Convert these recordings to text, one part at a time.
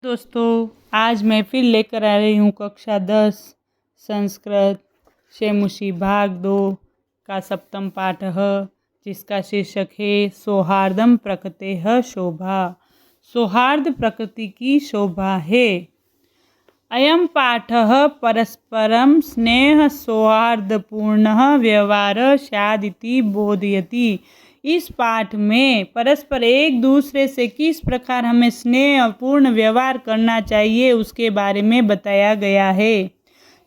दोस्तों, आज मैं फिर लेकर आ रही हूँ कक्षा 10 संस्कृत शेमुषी भाग 2 का सप्तम पाठ जिसका शीर्षक है सौहार्दम प्रकृतेः शोभा। सौहार्द प्रकृति की शोभा है। अयम पाठः परस्परम स्नेह सौहार्दपूर्णः व्यवहार स्यादिति बोधयति। इस पाठ में परस्पर एक दूसरे से किस प्रकार हमें स्नेहपूर्ण व्यवहार करना चाहिए उसके बारे में बताया गया है।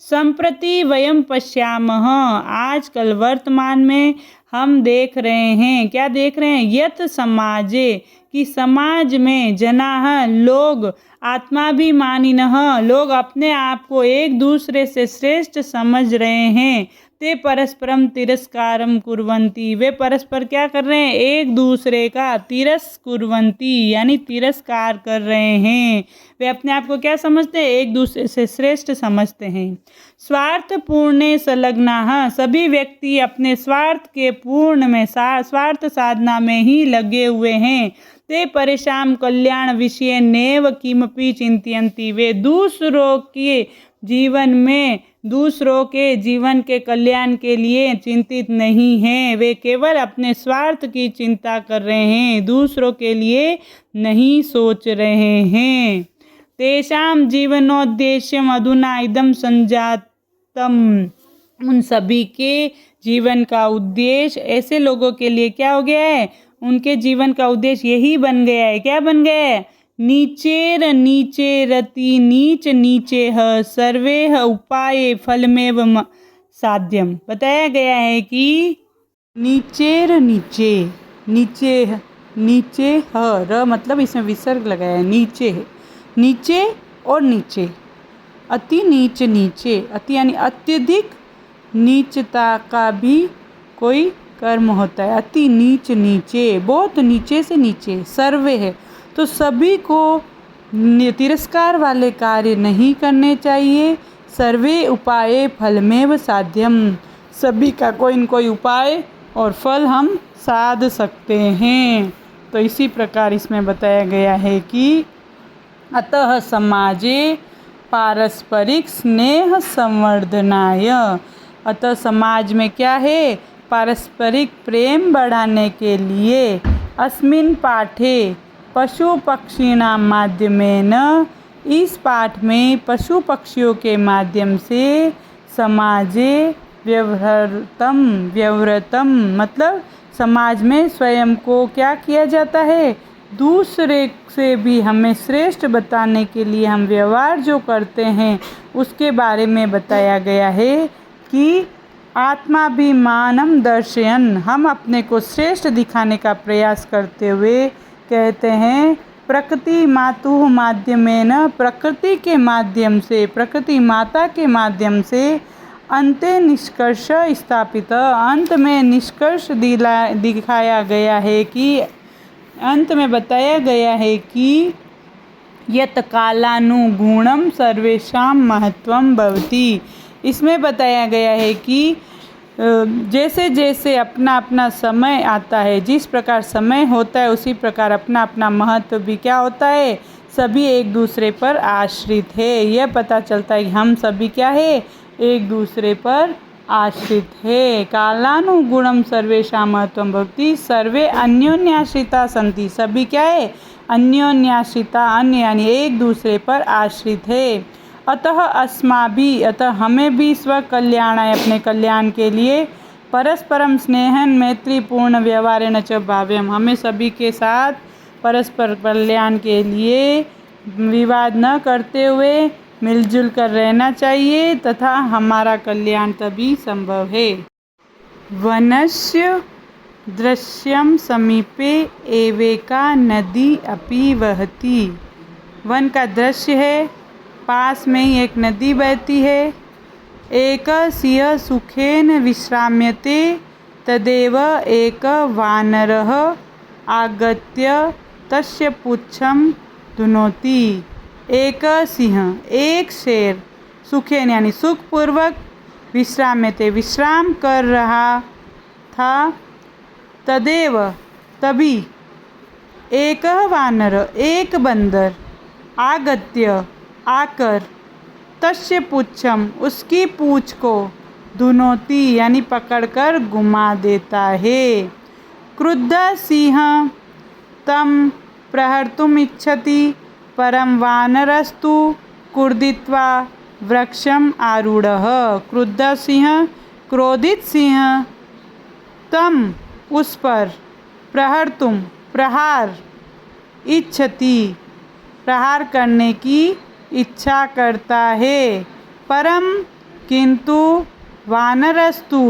संप्रति वयम पश्यामः, आजकल वर्तमान में हम देख रहे हैं। क्या देख रहे हैं? यत समाजे, कि समाज में जनाः लोग, आत्माभिमानिनः लोग अपने आप को एक दूसरे से श्रेष्ठ समझ रहे हैं। ते परस्परम तिरस्कारम कुर्वन्ति, वे परस्पर क्या कर रहे हैं? एक दूसरे का तिरस्कुर्वन्ति यानी तिरस्कार कर रहे हैं। वे अपने आप को क्या समझते हैं? एक दूसरे से श्रेष्ठ समझते हैं। स्वार्थपूर्णे संलग्नाः, सभी व्यक्ति अपने स्वार्थ के पूर्ण में स्वार्थ साधना में ही लगे हुए हैं। ते परेशान कल्याण विषय नेव किमपि चिंतयन्ति, वे दूसरों के जीवन के कल्याण के लिए चिंतित नहीं हैं। वे केवल अपने स्वार्थ की चिंता कर रहे हैं, दूसरों के लिए नहीं सोच रहे हैं। तेषां जीवनोद्देश्यम अधुना इदं संजातम, उन सभी के जीवन का उद्देश्य, ऐसे लोगों के लिए क्या हो गया है? उनके जीवन का उद्देश्य यही बन गया है। क्या बन गया है? नीचेर नीचेरति नीच नीचेह सर्वेह उपाये फलमेव साध्यम। बताया गया है कि नीचेर नीचे, नीचे नीचे र मतलब इसमें विसर्ग लगाया है। नीचे है, नीचे और नीचे, अति नीच नीचे, अति यानी अत्यधिक नीचता का भी कोई कर्म होता है। अति नीच नीचे, बहुत नीचे से नीचे। सर्वे है तो सभी को तिरस्कार वाले कार्य नहीं करने चाहिए। सर्वे उपाये फलमेव साध्यम, सभी का कोई न कोई उपाय और फल हम साध सकते हैं। तो इसी प्रकार इसमें बताया गया है कि अतः समाजे पारस्परिक स्नेह संवर्धनाय, अतः समाज में क्या है? पारस्परिक प्रेम बढ़ाने के लिए अस्मिन् पाठे पशु पक्षिणां माध्यमेन, इस पाठ में पशु पक्षियों के माध्यम से समाजे व्यवहृतम मतलब समाज में स्वयं को क्या किया जाता है? दूसरे से भी हमें श्रेष्ठ बताने के लिए हम व्यवहार जो करते हैं उसके बारे में बताया गया है कि आत्माभिमानम दर्शयन, हम अपने को श्रेष्ठ दिखाने का प्रयास करते हुए कहते हैं प्रकृति मातुः माध्यमेन, प्रकृति के माध्यम से, प्रकृति माता के माध्यम से अंते निष्कर्ष स्थापित, अंत में निष्कर्ष दिखाया गया है कि, अंत में बताया गया है कि यत कालानुगुणम सर्वेषां महत्वम भवति। इसमें बताया गया है कि जैसे जैसे अपना अपना समय आता है, जिस प्रकार समय होता है उसी प्रकार अपना अपना महत्व भी क्या होता है? सभी एक दूसरे पर आश्रित है। यह पता चलता है कि हम सभी क्या है? एक दूसरे पर आश्रित है। कालानुगुणम सर्वेषां महत्वम भवति, सर्वे अन्योन्याश्रिता सन्ति, सभी क्या है? अन्योन्याश्रिता, अन्य यानी एक दूसरे पर आश्रित है। अतः अस्माभि, अतः हमें भी स्वकल्याणाय, अपने कल्याण के लिए परस्परम स्नेहन मैत्रीपूर्ण व्यवहारेण च भाव्यम, हमें सभी के साथ परस्पर कल्याण के लिए विवाद न करते हुए मिलजुल कर रहना चाहिए तथा हमारा कल्याण तभी संभव है। वनस्य दृश्यम समीपे एवेका नदी अपि वहति, वन का दृश्य है, पास में ही एक नदी बहती है। एक सिंह सुखेन विश्राम्यते तदेव एक वानरः आगत्य तस्य पुच्छं धुनोति। एक सिंह, एक शेर, सुखेन यानी सुखपूर्वक, विश्राम्यते विश्राम कर रहा था, तदेव तभी, एक वानर एक बंदर, आगत्य आकर, तस्य पुच्छम उसकी पूँछ को, धुनोति यानी पकड़कर घुमा देता है। क्रुद्ध सिंह तम प्रहर्तुम इच्छति, परम वानरस्तु कूर्दित्वा वृक्षम आरूढ़। क्रुद्ध सिंह क्रोधित सिंह तम उस पर, प्रहर्तुम प्रहार, इच्छति प्रहार करने की इच्छा करता है, परम किंतु, वानरस्तु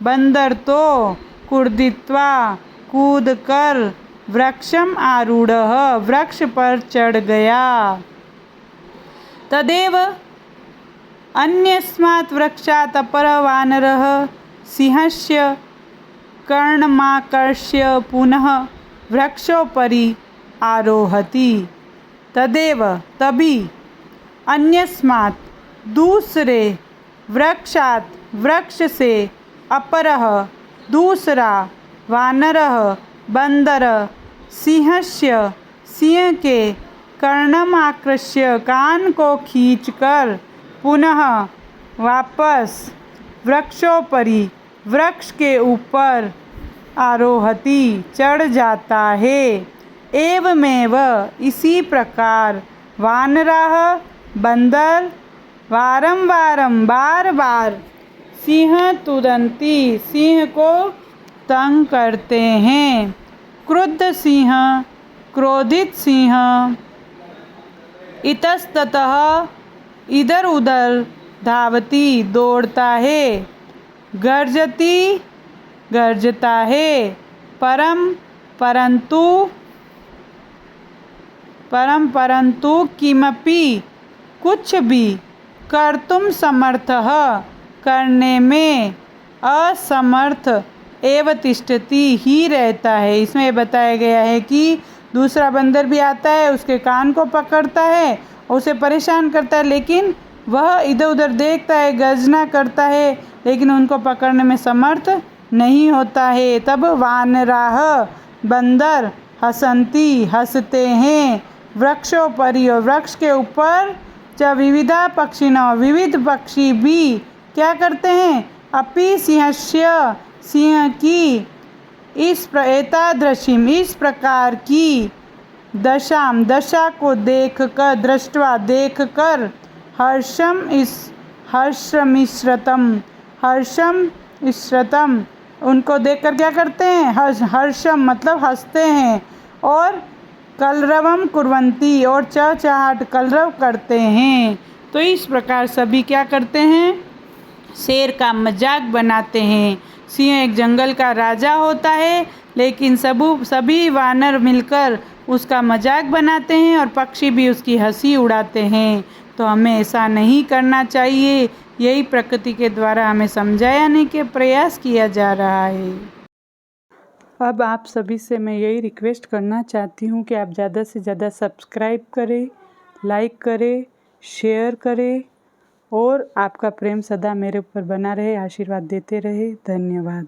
बंदर तो, कूर्दित्वा कूद कर, वृक्षम आरूढ़ वृक्ष पर चढ़ गया। तदेव अन्यस्मात् वृक्षात् अपरः वानरः सिंहस्य कर्णमाकर्ष्य पुनः वृक्षोपरि आरोहति। तदेव तभी, अन्यस्मात् दूसरे, वृक्षात् वृक्ष से, अपरः दूसरा, वानरः बंदर, सिंहस्य सिंह के, कर्णम आकृष्य कान को खींचकर, पुनः वापस, वृक्षोपरि वृक्ष के ऊपर, आरोहति चढ़ जाता है। एवमेव इसी प्रकार, वानराः बंदर, वारंवारं बार बार, सिंह तुदंती सिंह को तंग करते हैं। क्रुद्ध सिंह क्रोधित सिंह इतस्ततः इधर उधर धावती दौड़ता है, गर्जती गर्जता है, परम परंतु किमपि कुछ भी, कर्तुम समर्थः करने में, असमर्थ एव तिष्ठति ही रहता है। इसमें बताया गया है कि दूसरा बंदर भी आता है, उसके कान को पकड़ता है और उसे परेशान करता है, लेकिन वह इधर उधर देखता है, गर्जना करता है, लेकिन उनको पकड़ने में समर्थ नहीं होता है। तब वानराः बंदर हसंती हंसते हैं, वृक्षों पर और वृक्ष के ऊपर, च विविधा पक्षिणः विविध पक्षी भी क्या करते हैं, अपि सिंहस्य सिंह की, एतादृशीम इस प्रकार की, दशाम दशा को देखकर, दृष्टवा देखकर, हर्षम मिश्रतम उनको देखकर क्या करते हैं, हर्षम मतलब हंसते हैं, और कलरवम कुर्वन्ति और चहचहाट कलरव करते हैं। तो इस प्रकार सभी क्या करते हैं, शेर का मजाक बनाते हैं। सिंह एक जंगल का राजा होता है, लेकिन सभी वानर मिलकर उसका मजाक बनाते हैं और पक्षी भी उसकी हंसी उड़ाते हैं। तो हमें ऐसा नहीं करना चाहिए, यही प्रकृति के द्वारा हमें समझाने के प्रयास किया जा रहा है। अब आप सभी से मैं यही रिक्वेस्ट करना चाहती हूँ कि आप ज़्यादा से ज़्यादा सब्सक्राइब करें, लाइक करें, शेयर करें और आपका प्रेम सदा मेरे ऊपर बना रहे, आशीर्वाद देते रहे। धन्यवाद।